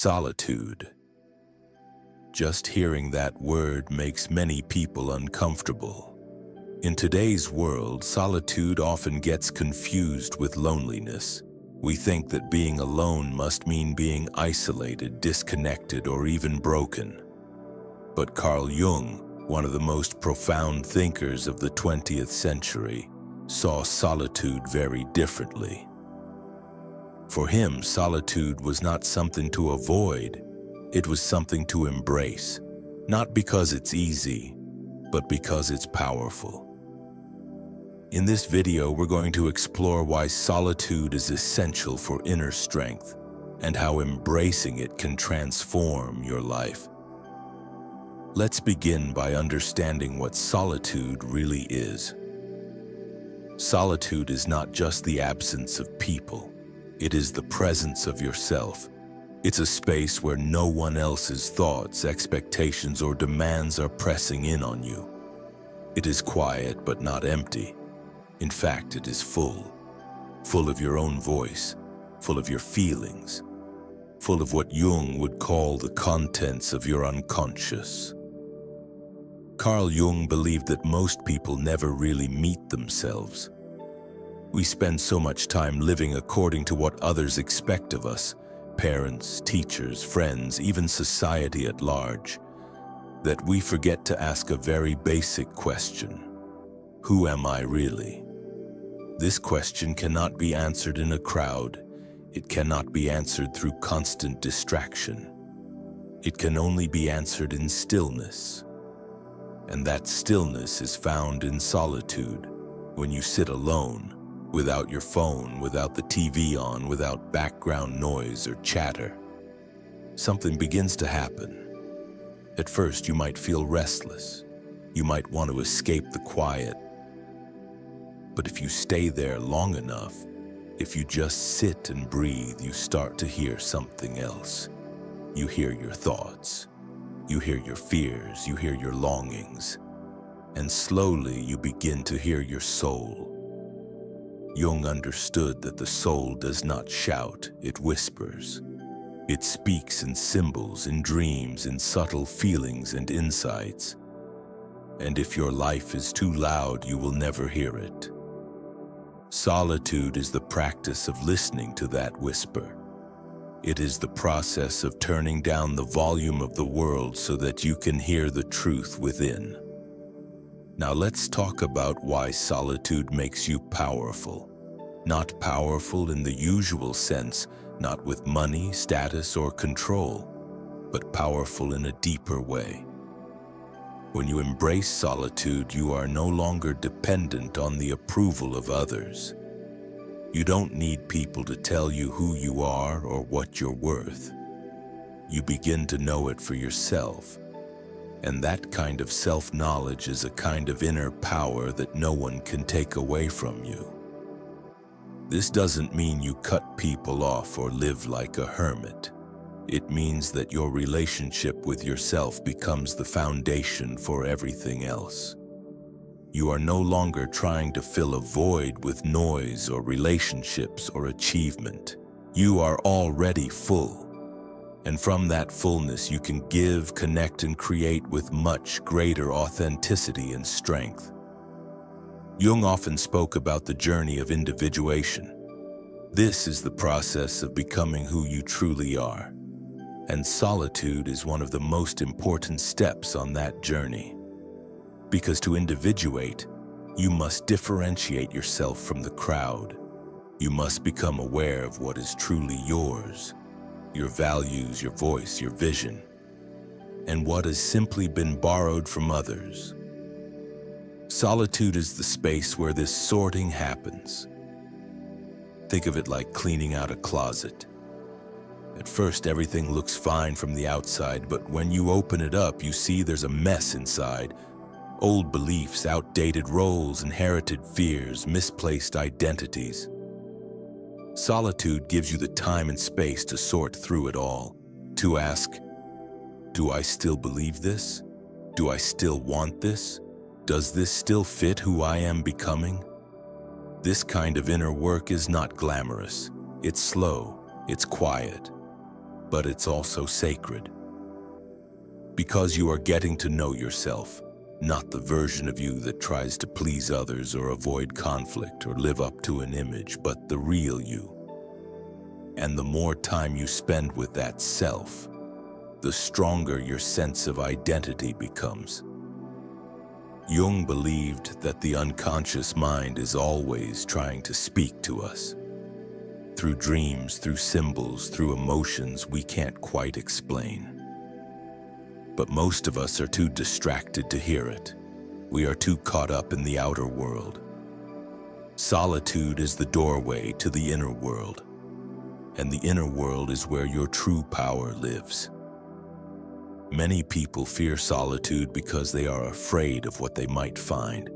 Solitude. Just hearing that word makes many people uncomfortable. In today's world, solitude often gets confused with loneliness. We think that being alone must mean being isolated, disconnected, or even broken. But Carl Jung, one of the most profound thinkers of the 20th century, saw solitude very differently. For him, solitude was not something to avoid, it was something to embrace, not because it's easy, but because it's powerful. In this video, we're going to explore why solitude is essential for inner strength and how embracing it can transform your life. Let's begin by understanding what solitude really is. Solitude is not just the absence of people. It is the presence of yourself. It's a space where no one else's thoughts, expectations, or demands are pressing in on you. It is quiet but not empty. In fact, it is full of your own voice, full of your feelings, full of what Jung would call the contents of your unconscious. Carl Jung believed that most people never really meet themselves. We spend so much time living according to what others expect of us, parents, teachers, friends, even society at large, that we forget to ask a very basic question. Who am I really? This question cannot be answered in a crowd. It cannot be answered through constant distraction. It can only be answered in stillness. And that stillness is found in solitude, when you sit alone, without your phone, without the TV on, without background noise or chatter. Something begins to happen. At first, you might feel restless. You might want to escape the quiet. But if you stay there long enough, if you just sit and breathe, you start to hear something else. You hear your thoughts. You hear your fears. You hear your longings. And slowly, you begin to hear your soul. Jung understood that the soul does not shout, it whispers. It speaks in symbols, in dreams, in subtle feelings and insights. And if your life is too loud, you will never hear it. Solitude is the practice of listening to that whisper. It is the process of turning down the volume of the world so that you can hear the truth within. Now let's talk about why solitude makes you powerful. Not powerful in the usual sense, not with money, status, or control, but powerful in a deeper way. When you embrace solitude, you are no longer dependent on the approval of others. You don't need people to tell you who you are or what you're worth. You begin to know it for yourself. And that kind of self-knowledge is a kind of inner power that no one can take away from you. This doesn't mean you cut people off or live like a hermit. It means that your relationship with yourself becomes the foundation for everything else. You are no longer trying to fill a void with noise or relationships or achievement. You are already full. And from that fullness, you can give, connect, and create with much greater authenticity and strength. Jung often spoke about the journey of individuation. This is the process of becoming who you truly are. And solitude is one of the most important steps on that journey. Because to individuate, you must differentiate yourself from the crowd. You must become aware of what is truly yours. Your values, your voice, your vision, and what has simply been borrowed from others. Solitude is the space where this sorting happens. Think of it like cleaning out a closet. At first, everything looks fine from the outside, but when you open it up, you see there's a mess inside. Old beliefs, outdated roles, inherited fears, misplaced identities. Solitude gives you the time and space to sort through it all, to ask, do I still believe this? Do I still want this? Does this still fit who I am becoming? This kind of inner work is not glamorous. It's slow, it's quiet, but it's also sacred. Because you are getting to know yourself, not the version of you that tries to please others or avoid conflict or live up to an image, but the real you. And the more time you spend with that self, the stronger your sense of identity becomes. Jung believed that the unconscious mind is always trying to speak to us. Through dreams, through symbols, through emotions we can't quite explain. But most of us are too distracted to hear it. We are too caught up in the outer world. Solitude is the doorway to the inner world, and the inner world is where your true power lives. Many people fear solitude because they are afraid of what they might find.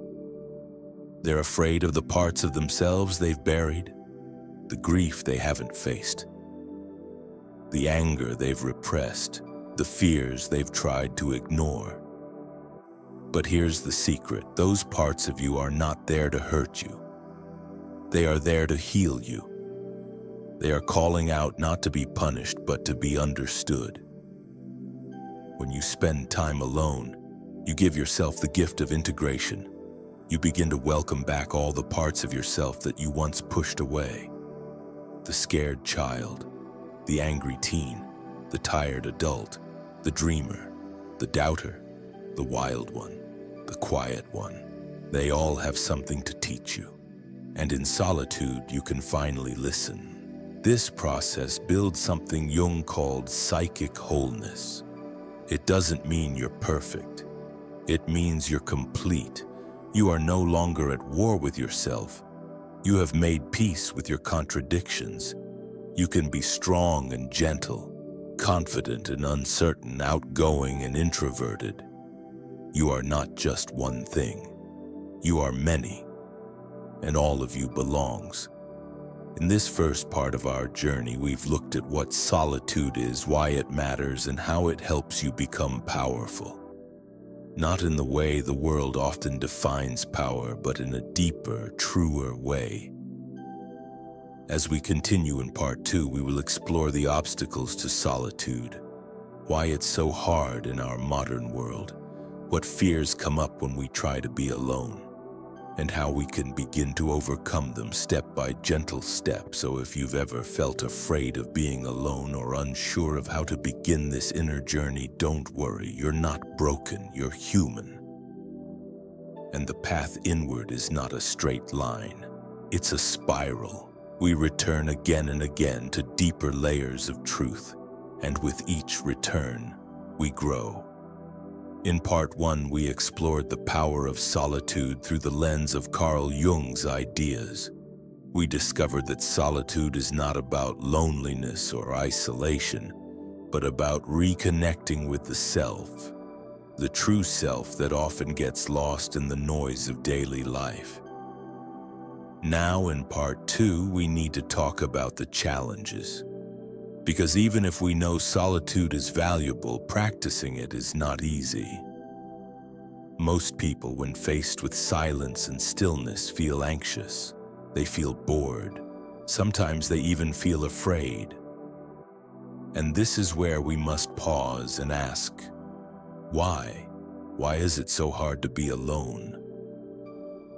They're afraid of the parts of themselves they've buried, the grief they haven't faced, the anger they've repressed, the fears they've tried to ignore. But here's the secret: those parts of you are not there to hurt you. They are there to heal you. They are calling out not to be punished, but to be understood. When you spend time alone, you give yourself the gift of integration. You begin to welcome back all the parts of yourself that you once pushed away. The scared child, the angry teen, the tired adult, the dreamer, the doubter, the wild one, the quiet one. They all have something to teach you. And in solitude, you can finally listen. This process builds something Jung called psychic wholeness. It doesn't mean you're perfect. It means you're complete. You are no longer at war with yourself. You have made peace with your contradictions. You can be strong and gentle, confident and uncertain, outgoing and introverted. You are not just one thing. You are many, and all of you belongs. In this first part of our journey, we've looked at what solitude is, why it matters, and how it helps you become powerful. Not in the way the world often defines power, but in a deeper, truer way. As we continue in part 2, we will explore the obstacles to solitude, why it's so hard in our modern world, what fears come up when we try to be alone, and how we can begin to overcome them step by gentle step. So if you've ever felt afraid of being alone or unsure of how to begin this inner journey, don't worry, you're not broken, you're human. And the path inward is not a straight line, it's a spiral. We return again and again to deeper layers of truth, and with each return, we grow. In part 1, we explored the power of solitude through the lens of Carl Jung's ideas. We discovered that solitude is not about loneliness or isolation, but about reconnecting with the self, the true self that often gets lost in the noise of daily life. Now, in part 2, we need to talk about the challenges. Because even if we know solitude is valuable, practicing it is not easy. Most people, when faced with silence and stillness, feel anxious. They feel bored. Sometimes they even feel afraid. And this is where we must pause and ask, why? Why is it so hard to be alone?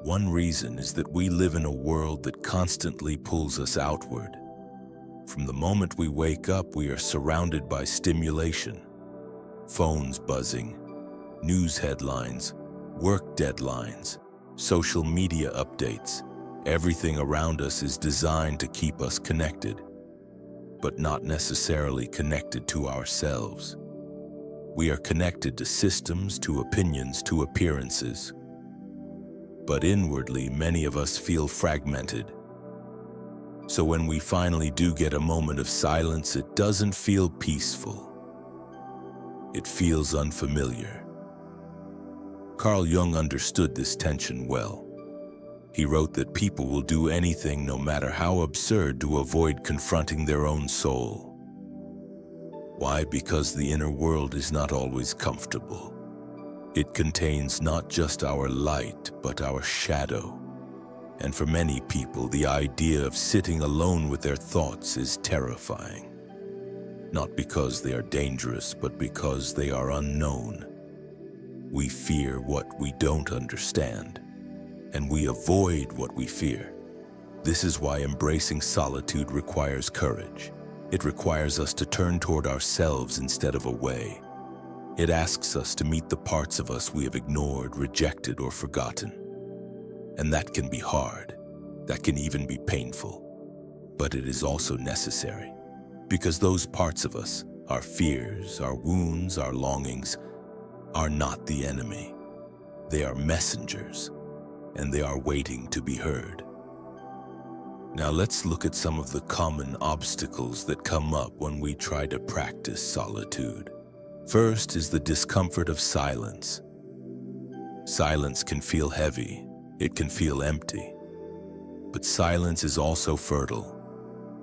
One reason is that we live in a world that constantly pulls us outward. From the moment we wake up, we are surrounded by stimulation. Phones buzzing, news headlines, work deadlines, social media updates. Everything around us is designed to keep us connected, but not necessarily connected to ourselves. We are connected to systems, to opinions, to appearances. But inwardly, many of us feel fragmented. So when we finally do get a moment of silence, it doesn't feel peaceful. It feels unfamiliar. Carl Jung understood this tension well. He wrote that people will do anything, no matter how absurd, to avoid confronting their own soul. Why? Because the inner world is not always comfortable. It contains not just our light, but our shadow. And for many people, the idea of sitting alone with their thoughts is terrifying. not because they are dangerous, but because they are unknown. We fear what we don't understand, and we avoid what we fear. This is why embracing solitude requires courage. It requires us to turn toward ourselves instead of away. It asks us to meet the parts of us we have ignored, rejected, or forgotten. And that can be hard. That can even be painful. But it is also necessary. Because those parts of us, our fears, our wounds, our longings, are not the enemy. They are messengers, and they are waiting to be heard. Now let's look at some of the common obstacles that come up when we try to practice solitude. First is the discomfort of silence. Silence can feel heavy. It can feel empty. But silence is also fertile.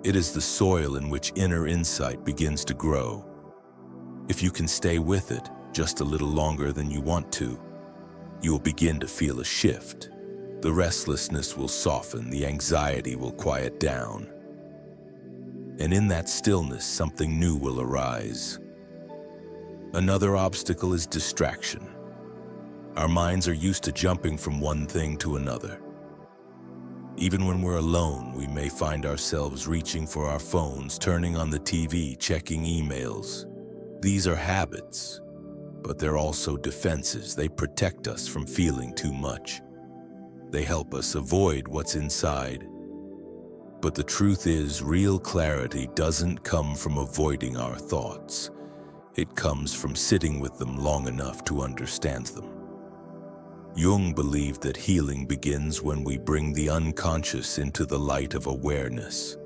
It is the soil in which inner insight begins to grow. If you can stay with it just a little longer than you want to, you will begin to feel a shift. The restlessness will soften, the anxiety will quiet down. And in that stillness, something new will arise. Another obstacle is distraction. Our minds are used to jumping from one thing to another. Even when we're alone, we may find ourselves reaching for our phones, turning on the TV, checking emails. These are habits, but they're also defenses. They protect us from feeling too much. They help us avoid what's inside. But the truth is, real clarity doesn't come from avoiding our thoughts. It comes from sitting with them long enough to understand them. Jung believed that healing begins when we bring the unconscious into the light of awareness.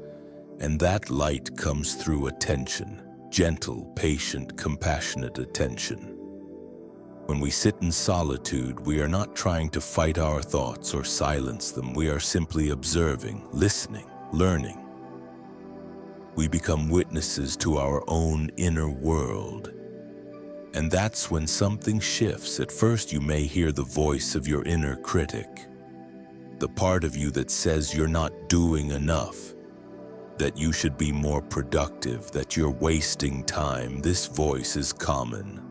And that light comes through attention, gentle, patient, compassionate attention. When we sit in solitude, we are not trying to fight our thoughts or silence them. We are simply observing, listening, learning. We become witnesses to our own inner world. And that's when something shifts. At first, you may hear the voice of your inner critic, the part of you that says you're not doing enough, that you should be more productive, that you're wasting time. This voice is common,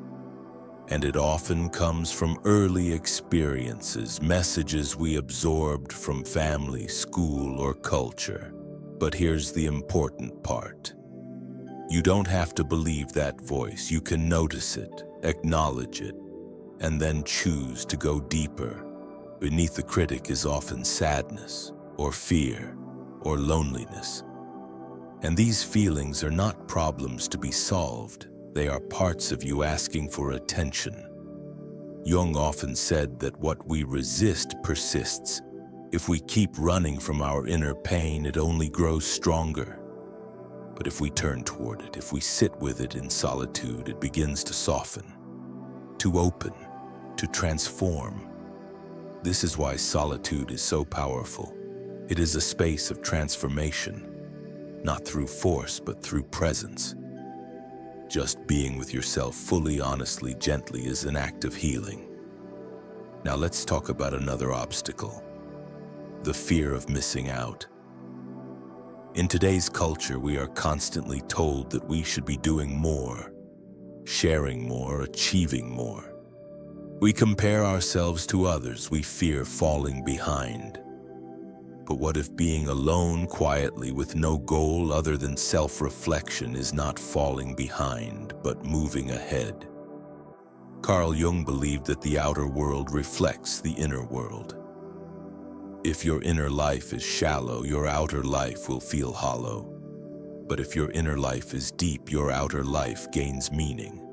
and it often comes from early experiences, messages we absorbed from family, school, or culture. But here's the important part. You don't have to believe that voice. You can notice it, acknowledge it, and then choose to go deeper. Beneath the critic is often sadness, or fear, or loneliness. And these feelings are not problems to be solved. They are parts of you asking for attention. Jung often said that what we resist persists. If we keep running from our inner pain, it only grows stronger. But if we turn toward it, if we sit with it in solitude, it begins to soften, to open, to transform. This is why solitude is so powerful. It is a space of transformation, not through force, but through presence. Just being with yourself fully, honestly, gently is an act of healing. Now let's talk about another obstacle, the fear of missing out. In today's culture, we are constantly told that we should be doing more, sharing more, achieving more. We compare ourselves to others. We fear falling behind. But what if being alone quietly with no goal other than self-reflection is not falling behind, but moving ahead? Carl Jung believed that the outer world reflects the inner world. If your inner life is shallow, your outer life will feel hollow. But if your inner life is deep, your outer life gains meaning.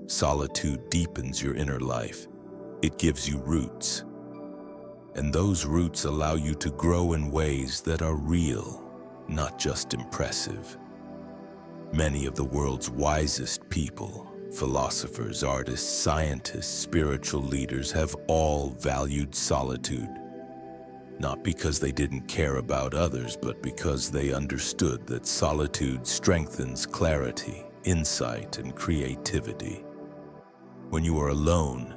Solitude deepens your inner life. It gives you roots. And those roots allow you to grow in ways that are real, not just impressive. Many of the world's wisest people, philosophers, artists, scientists, spiritual leaders, have all valued solitude. Not because they didn't care about others, but because they understood that solitude strengthens clarity, insight, and creativity. When you are alone,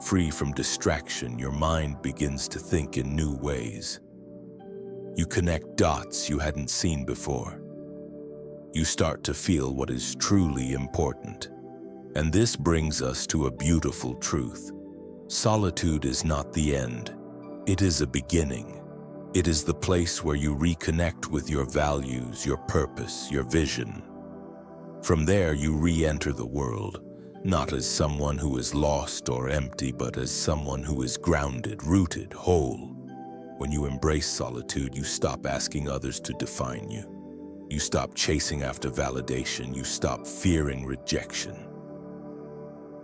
free from distraction, your mind begins to think in new ways. You connect dots you hadn't seen before. You start to feel what is truly important. And this brings us to a beautiful truth. Solitude is not the end. It is a beginning. It is the place where you reconnect with your values, your purpose, your vision. From there, you re-enter the world, not as someone who is lost or empty, but as someone who is grounded, rooted, whole. When you embrace solitude, you stop asking others to define you. You stop chasing after validation. You stop fearing rejection.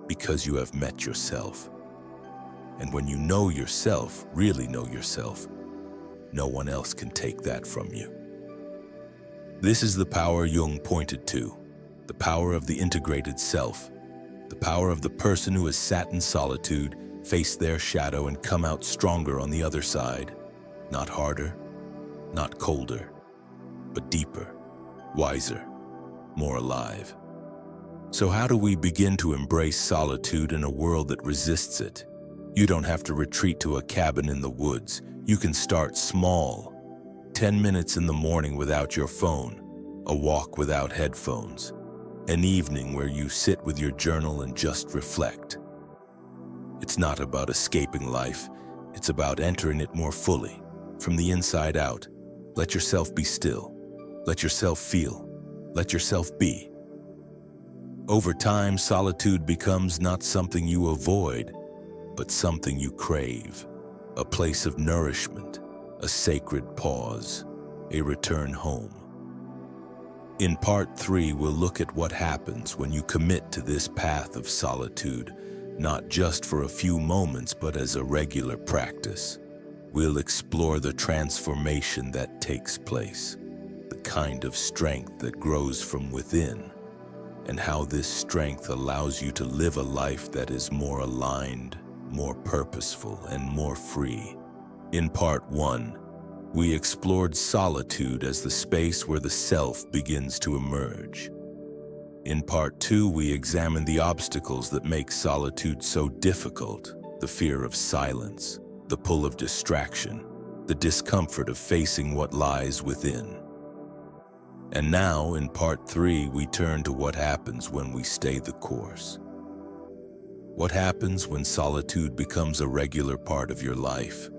Because you have met yourself. And when you know yourself, really know yourself, no one else can take that from you. This is the power Jung pointed to, the power of the integrated self, the power of the person who has sat in solitude, faced their shadow, and come out stronger on the other side. Not harder, not colder, but deeper, wiser, more alive. So how do we begin to embrace solitude in a world that resists it? You don't have to retreat to a cabin in the woods. You can start small. 10 minutes in the morning without your phone, a walk without headphones, an evening where you sit with your journal and just reflect. It's not about escaping life. It's about entering it more fully, from the inside out. Let yourself be still. Let yourself feel. Let yourself be. Over time, solitude becomes not something you avoid, but something you crave, a place of nourishment, a sacred pause, a return home. In part 3, we'll look at what happens when you commit to this path of solitude, not just for a few moments, but as a regular practice. We'll explore the transformation that takes place, the kind of strength that grows from within, and how this strength allows you to live a life that is more aligned, more purposeful, and more free. In part 1, we explored solitude as the space where the self begins to emerge. In part 2, we examined the obstacles that make solitude so difficult, the fear of silence, the pull of distraction, the discomfort of facing what lies within. And now, in part 3, we turn to what happens when we stay the course. What happens when solitude becomes a regular part of your life?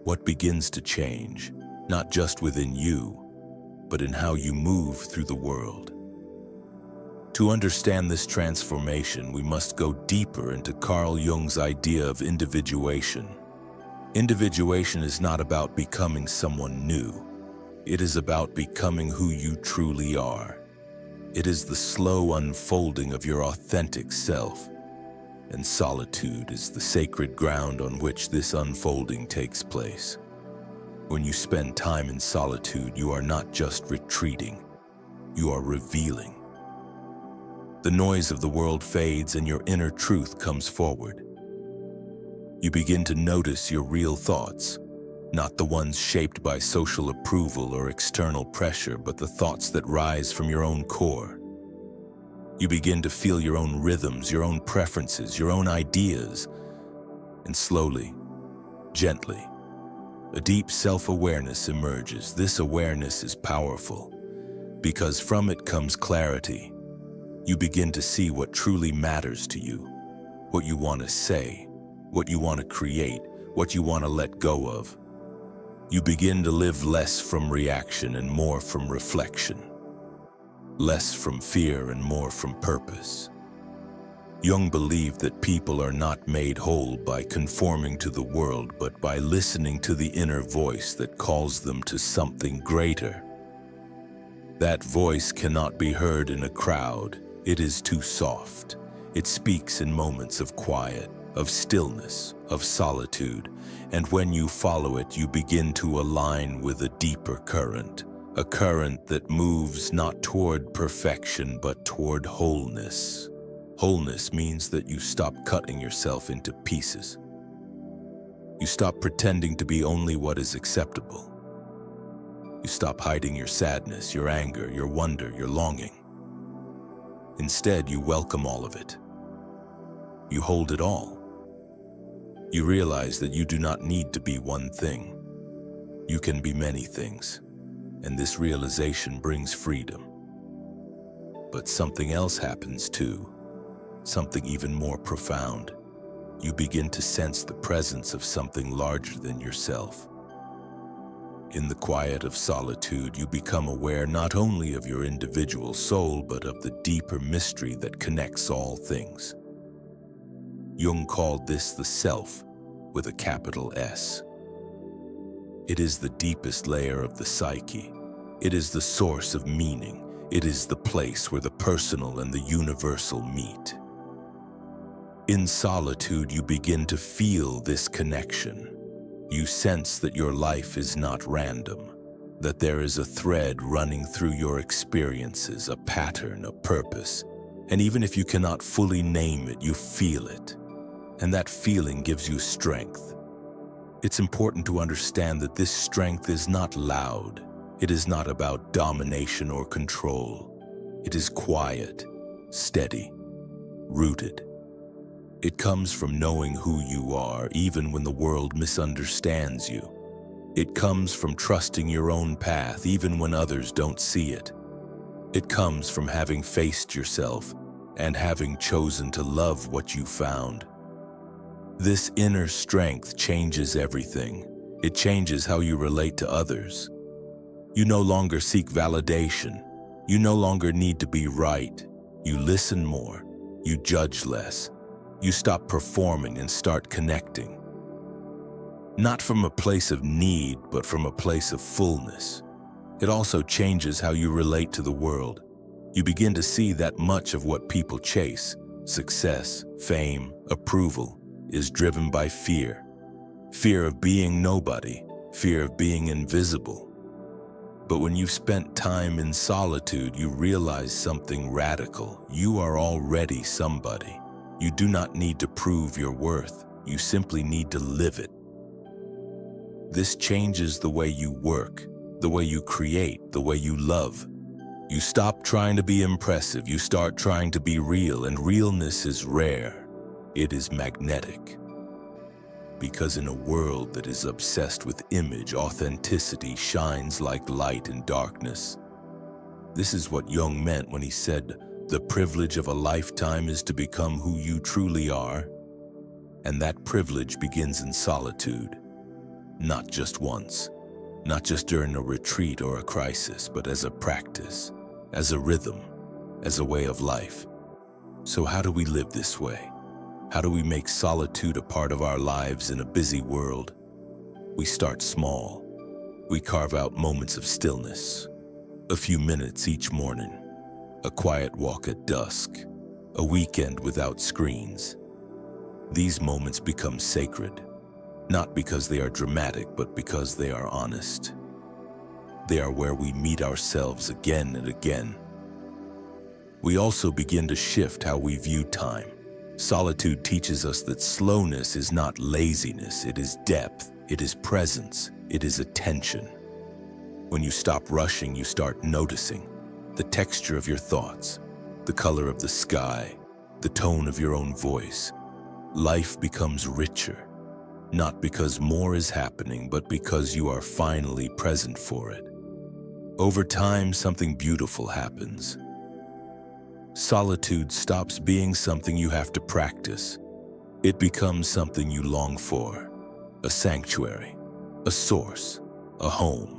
What begins to change, not just within you, but in how you move through the world? To understand this transformation, we must go deeper into Carl Jung's idea of individuation. Individuation is not about becoming someone new. It is about becoming who you truly are. It is the slow unfolding of your authentic self. And solitude is the sacred ground on which this unfolding takes place. When you spend time in solitude, you are not just retreating, you are revealing. The noise of the world fades and your inner truth comes forward. You begin to notice your real thoughts, not the ones shaped by social approval or external pressure, but the thoughts that rise from your own core. You begin to feel your own rhythms, your own preferences, your own ideas, and slowly, gently, a deep self-awareness emerges. This awareness is powerful because from it comes clarity. You begin to see what truly matters to you, what you want to say, what you want to create, what you want to let go of. You begin to live less from reaction and more from reflection, less from fear and more from purpose. Jung believed that people are not made whole by conforming to the world, but by listening to the inner voice that calls them to something greater. That voice cannot be heard in a crowd. It is too soft. It speaks in moments of quiet, of stillness, of solitude, and when you follow it, you begin to align with a deeper current, a current that moves not toward perfection but toward wholeness. Wholeness means that you stop cutting yourself into pieces. You stop pretending to be only what is acceptable. You stop hiding your sadness, your anger, your wonder, your longing. Instead, you welcome all of it. You hold it all. You realize that you do not need to be one thing. You can be many things, and this realization brings freedom. But something else happens too, something even more profound. You begin to sense the presence of something larger than yourself. In the quiet of solitude, you become aware not only of your individual soul, but of the deeper mystery that connects all things. Jung called this the self, with a capital S. It is the deepest layer of the psyche. It is the source of meaning. It is the place where the personal and the universal meet. In solitude, you begin to feel this connection. You sense that your life is not random, that there is a thread running through your experiences, a pattern, a purpose. And even if you cannot fully name it, you feel it. And that feeling gives you strength. It's important to understand that this strength is not loud. It is not about domination or control. It is quiet, steady, rooted. It comes from knowing who you are, even when the world misunderstands you. It comes from trusting your own path, even when others don't see it. It comes from having faced yourself and having chosen to love what you found. This inner strength changes everything. It changes how you relate to others. You no longer seek validation. You no longer need to be right. You listen more. You judge less. You stop performing and start connecting. Not from a place of need, but from a place of fullness. It also changes how you relate to the world. You begin to see that much of what people chase, success, fame, approval, is driven by fear. Fear of being nobody, fear of being invisible. But when you've spent time in solitude, you realize something radical. You are already somebody. You do not need to prove your worth. You simply need to live it. This changes the way you work, the way you create, the way you love. You stop trying to be impressive. You start trying to be real, and realness is rare. It is magnetic. Because in a world that is obsessed with image, authenticity shines like light in darkness. This is what Jung meant when he said, "The privilege of a lifetime is to become who you truly are." And that privilege begins in solitude. Not just once, not just during a retreat or a crisis, but as a practice, as a rhythm, as a way of life. So how do we live this way? How do we make solitude a part of our lives in a busy world? We start small. We carve out moments of stillness, a few minutes each morning, a quiet walk at dusk, a weekend without screens. These moments become sacred, not because they are dramatic, but because they are honest. They are where we meet ourselves again and again. We also begin to shift how we view time. Solitude teaches us that slowness is not laziness, it is depth, it is presence, it is attention. When you stop rushing, you start noticing the texture of your thoughts, the color of the sky, the tone of your own voice. Life becomes richer, not because more is happening, but because you are finally present for it. Over time, something beautiful happens. Solitude stops being something you have to practice. It becomes something you long for, a sanctuary, a source, a home.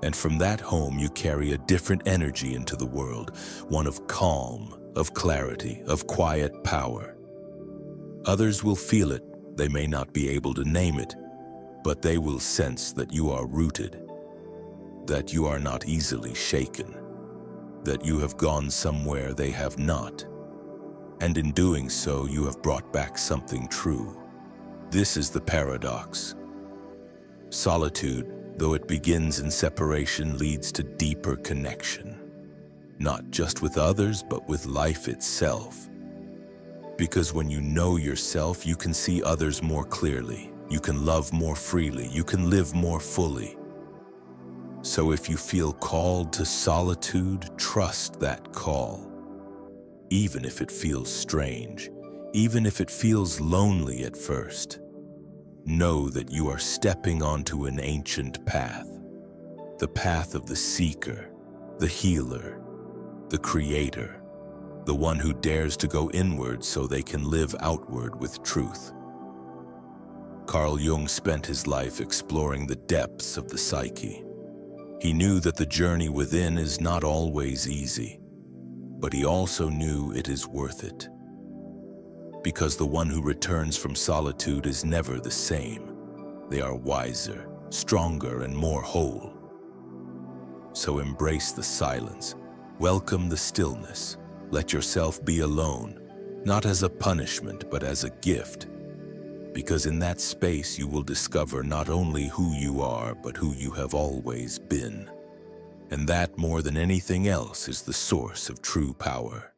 And from that home, you carry a different energy into the world, one of calm, of clarity, of quiet power. Others will feel it. They may not be able to name it, but they will sense that you are rooted, that you are not easily shaken, that you have gone somewhere they have not, and in doing so, you have brought back something true. This is the paradox. Solitude, though it begins in separation, leads to deeper connection, not just with others, but with life itself. Because when you know yourself, you can see others more clearly, you can love more freely, you can live more fully. So if you feel called to solitude, trust that call. Even if it feels strange, even if it feels lonely at first, know that you are stepping onto an ancient path, the path of the seeker, the healer, the creator, the one who dares to go inward so they can live outward with truth. Carl Jung spent his life exploring the depths of the psyche. He knew that the journey within is not always easy, but he also knew it is worth it. Because the one who returns from solitude is never the same. They are wiser, stronger, and more whole. So embrace the silence, welcome the stillness, let yourself be alone, not as a punishment, but as a gift. Because in that space you will discover not only who you are, but who you have always been. And that, more than anything else, is the source of true power.